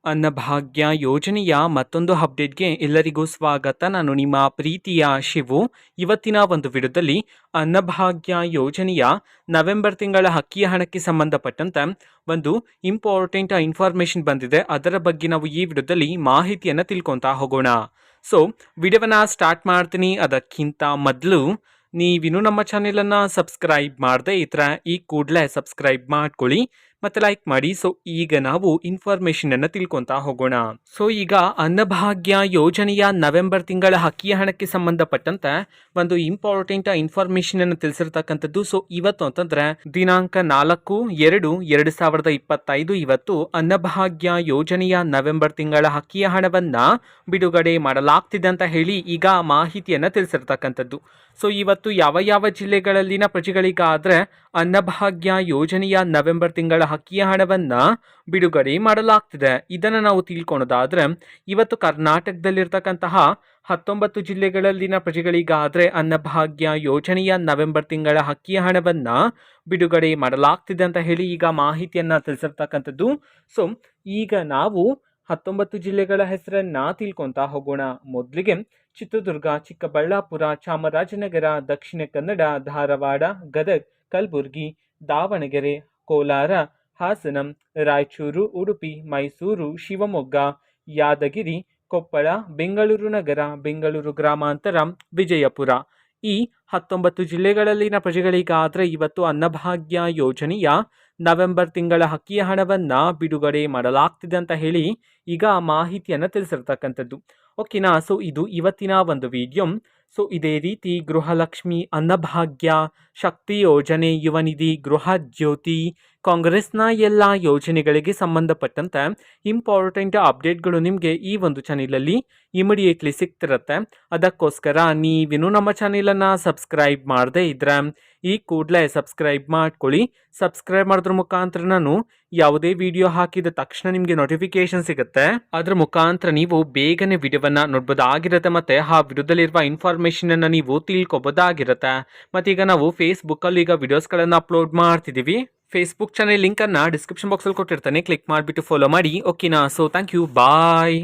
ಅನ್ನಭಾಗ್ಯ ಯೋಜನೆಯ ಮತ್ತೊಂದು ಅಪ್ಡೇಟ್ಗೆ ಎಲ್ಲರಿಗೂ ಸ್ವಾಗತ. ನಾನು ನಿಮ್ಮ ಪ್ರೀತಿಯ ಶಿವು. ಇವತ್ತಿನ ಒಂದು ವಿಡಿಯೋದಲ್ಲಿ ಅನ್ನಭಾಗ್ಯ ಯೋಜನೆಯ ನವೆಂಬರ್ ತಿಂಗಳ ಅಕ್ಕಿಯ ಹಣಕ್ಕೆ ಸಂಬಂಧಪಟ್ಟಂತೆ ಒಂದು ಇಂಪಾರ್ಟೆಂಟ್ ಇನ್ಫಾರ್ಮೇಶನ್ ಬಂದಿದೆ. ಅದರ ಬಗ್ಗೆ ನಾವು ಈ ವಿಡಿಯೋದಲ್ಲಿ ಮಾಹಿತಿಯನ್ನು ತಿಳ್ಕೊತಾ ಹೋಗೋಣ. ಸೊ ವಿಡಿಯೋವನ್ನ ಸ್ಟಾರ್ಟ್ ಮಾಡ್ತೀನಿ. ಅದಕ್ಕಿಂತ ಮೊದಲು ನೀವಿನ್ನೂ ನಮ್ಮ ಚಾನೆಲನ್ನು ಸಬ್ಸ್ಕ್ರೈಬ್ ಮಾಡದೆ ಇದ್ರೆ ಈ ಕೂಡಲೇ ಸಬ್ಸ್ಕ್ರೈಬ್ ಮಾಡ್ಕೊಳ್ಳಿ ಮತ್ತೆ ಲೈಕ್ ಮಾಡಿ. ಸೊ ಈಗ ನಾವು ಇನ್ಫಾರ್ಮೇಶನ್ ಅನ್ನು ತಿಳ್ಕೊಂತಾ ಹೋಗೋಣ. ಸೊ ಈಗ ಅನ್ನಭಾಗ್ಯ ಯೋಜನೆಯ ನವೆಂಬರ್ ತಿಂಗಳ ಅಕ್ಕಿಯ ಹಣಕ್ಕೆ ಸಂಬಂಧಪಟ್ಟಂತೆ ಒಂದು ಇಂಪಾರ್ಟೆಂಟ್ ಇನ್ಫಾರ್ಮೇಶನ್ ಅನ್ನು ತಿಳಿಸಿರ್ತಕ್ಕಂಥದ್ದು. ಸೊ ಇವತ್ತು ಅಂತಂದ್ರೆ ದಿನಾಂಕ 4/2/2025 ಇವತ್ತು ಅನ್ನಭಾಗ್ಯ ಯೋಜನೆಯ ನವೆಂಬರ್ ತಿಂಗಳ ಅಕ್ಕಿಯ ಹಣವನ್ನ ಬಿಡುಗಡೆ ಮಾಡಲಾಗ್ತಿದೆ ಅಂತ ಹೇಳಿ ಈಗ ಮಾಹಿತಿಯನ್ನ ತಿಳಿಸಿರ್ತಕ್ಕಂಥದ್ದು. ಸೊ ಇವತ್ತು ಯಾವ ಯಾವ ಜಿಲ್ಲೆಗಳಲ್ಲಿನ ಪ್ರಜೆಗಳಿಗಾದ್ರೆ ಅನ್ನಭಾಗ್ಯ ಯೋಜನೆಯ ನವೆಂಬರ್ ತಿಂಗಳ ಅಕ್ಕಿಯ ಹಣವನ್ನ ಬಿಡುಗಡೆ ಮಾಡಲಾಗ್ತಿದೆ. ಇದನ್ನು ನಾವು ತಿಳ್ಕೊಳೋದಾದ್ರೆ ಇವತ್ತು ಕರ್ನಾಟಕದಲ್ಲಿರ್ತಕ್ಕಂತಹ 19 ಜಿಲ್ಲೆಗಳಲ್ಲಿನ ಪ್ರಜೆಗಳಿಗಾದ್ರೆ ಅನ್ನಭಾಗ್ಯ ಯೋಜನೆಯ ನವೆಂಬರ್ ತಿಂಗಳ ಅಕ್ಕಿಯ ಹಣವನ್ನ ಬಿಡುಗಡೆ ಮಾಡಲಾಗ್ತಿದೆ ಅಂತ ಹೇಳಿ ಈಗ ಮಾಹಿತಿಯನ್ನ ತಿಳಿಸಿರ್ತಕ್ಕಂಥದ್ದು. ಸೊ ಈಗ ನಾವು 19 ಜಿಲ್ಲೆಗಳ ಹೆಸರನ್ನ ತಿಳ್ಕೊಂತಾ ಹೋಗೋಣ. ಮೊದಲಿಗೆ ಚಿತ್ರದುರ್ಗ, ಚಿಕ್ಕಬಳ್ಳಾಪುರ, ಚಾಮರಾಜನಗರ, ದಕ್ಷಿಣ ಕನ್ನಡ, ಧಾರವಾಡ, ಗದಗ್, ಕಲಬುರಗಿ, ದಾವಣಗೆರೆ, ಕೋಲಾರ, ಹಾಸನ, ರಾಯಚೂರು, ಉಡುಪಿ, ಮೈಸೂರು, ಶಿವಮೊಗ್ಗ, ಯಾದಗಿರಿ, ಕೊಪ್ಪಳ, ಬೆಂಗಳೂರು ನಗರ, ಬೆಂಗಳೂರು ಗ್ರಾಮಾಂತರ, ವಿಜಯಪುರ ಈ 19 ಜಿಲ್ಲೆಗಳಲ್ಲಿನ ಪ್ರಜೆಗಳಿಗಾದ್ರೆ ಇವತ್ತು ಅನ್ನಭಾಗ್ಯ ಯೋಜನೆಯ ನವೆಂಬರ್ ತಿಂಗಳ ಅಕ್ಕಿಯ ಹಣವನ್ನ ಬಿಡುಗಡೆ ಮಾಡಲಾಗ್ತಿದೆ ಅಂತ ಹೇಳಿ ಈಗ ಮಾಹಿತಿಯನ್ನು ತಿಳಿಸಿರ್ತಕ್ಕಂಥದ್ದು. ಓಕೆನಾ. ಸೊ ಇದು ಇವತ್ತಿನ ಒಂದು ವಿಡಿಯೋ. ಸೊ ಇದೇ ರೀತಿ ಗೃಹಲಕ್ಷ್ಮಿ, ಅನ್ನಭಾಗ್ಯ, ಶಕ್ತಿ ಯೋಜನೆ, ಯುವ ನಿಧಿ, ಗೃಹ ಜ್ಯೋತಿ, ಕಾಂಗ್ರೆಸ್ನ ಎಲ್ಲ ಯೋಜನೆಗಳಿಗೆ ಸಂಬಂಧಪಟ್ಟಂತೆ ಇಂಪಾರ್ಟೆಂಟ್ ಅಪ್ಡೇಟ್ಗಳು ನಿಮಗೆ ಈ ಒಂದು ಚಾನೆಲಲ್ಲಿ ಇಮಿಡಿಯೇಟ್ಲಿ ಸಿಗ್ತಿರುತ್ತೆ. ಅದಕ್ಕೋಸ್ಕರ ನೀವಿನ್ನೂ ನಮ್ಮ ಚಾನೆಲನ್ನು ಸಬ್ಸ್ಕ್ರೈಬ್ ಮಾಡದೇ ಇದ್ರೆ ಈ ಕೂಡಲೇ ಸಬ್ಸ್ಕ್ರೈಬ್ ಮಾಡ್ಕೊಳ್ಳಿ. ಸಬ್ಸ್ಕ್ರೈಬ್ ಮಾಡೋದ್ರ ಮುಖಾಂತರ ನಾನು ಯಾವುದೇ ವಿಡಿಯೋ ಹಾಕಿದ ತಕ್ಷಣ ನಿಮಗೆ ನೋಟಿಫಿಕೇಶನ್ ಸಿಗುತ್ತೆ. ಅದ್ರ ಮುಖಾಂತರ ನೀವು ಬೇಗನೆ ವಿಡಿಯೋವನ್ನ ನೋಡ್ಬೋದಾಗಿರುತ್ತೆ ಮತ್ತೆ ಆ ವಿಡಿಯೋದಲ್ಲಿರುವ ಇನ್ಫಾರ್ಮೇಶನ್ ಅನ್ನ ನೀವು ತಿಳ್ಕೊಬೋದಾಗಿರುತ್ತೆ. ಮತ್ತೆ ಈಗ ನಾವು ಫೇಸ್ಬುಕ್ ಅಲ್ಲಿ ಈಗ ವಿಡಿಯೋಸ್ಗಳನ್ನು ಅಪ್ಲೋಡ್ ಮಾಡ್ತಿದ್ದೀವಿ. ಫೇಸ್ಬುಕ್ ಚಾನೆಲ್ ಲಿಂಕ್ ಅನ್ನ ಡಿಸ್ಕ್ರಿಪ್ಷನ್ ಬಾಕ್ಸ್ ಅಲ್ಲಿ ಕೊಟ್ಟಿರ್ತಾನೆ, ಕ್ಲಿಕ್ ಮಾಡಿಬಿಟ್ಟು ಫಾಲೋ ಮಾಡಿ. ಓಕೆನಾ. So thank you, bye.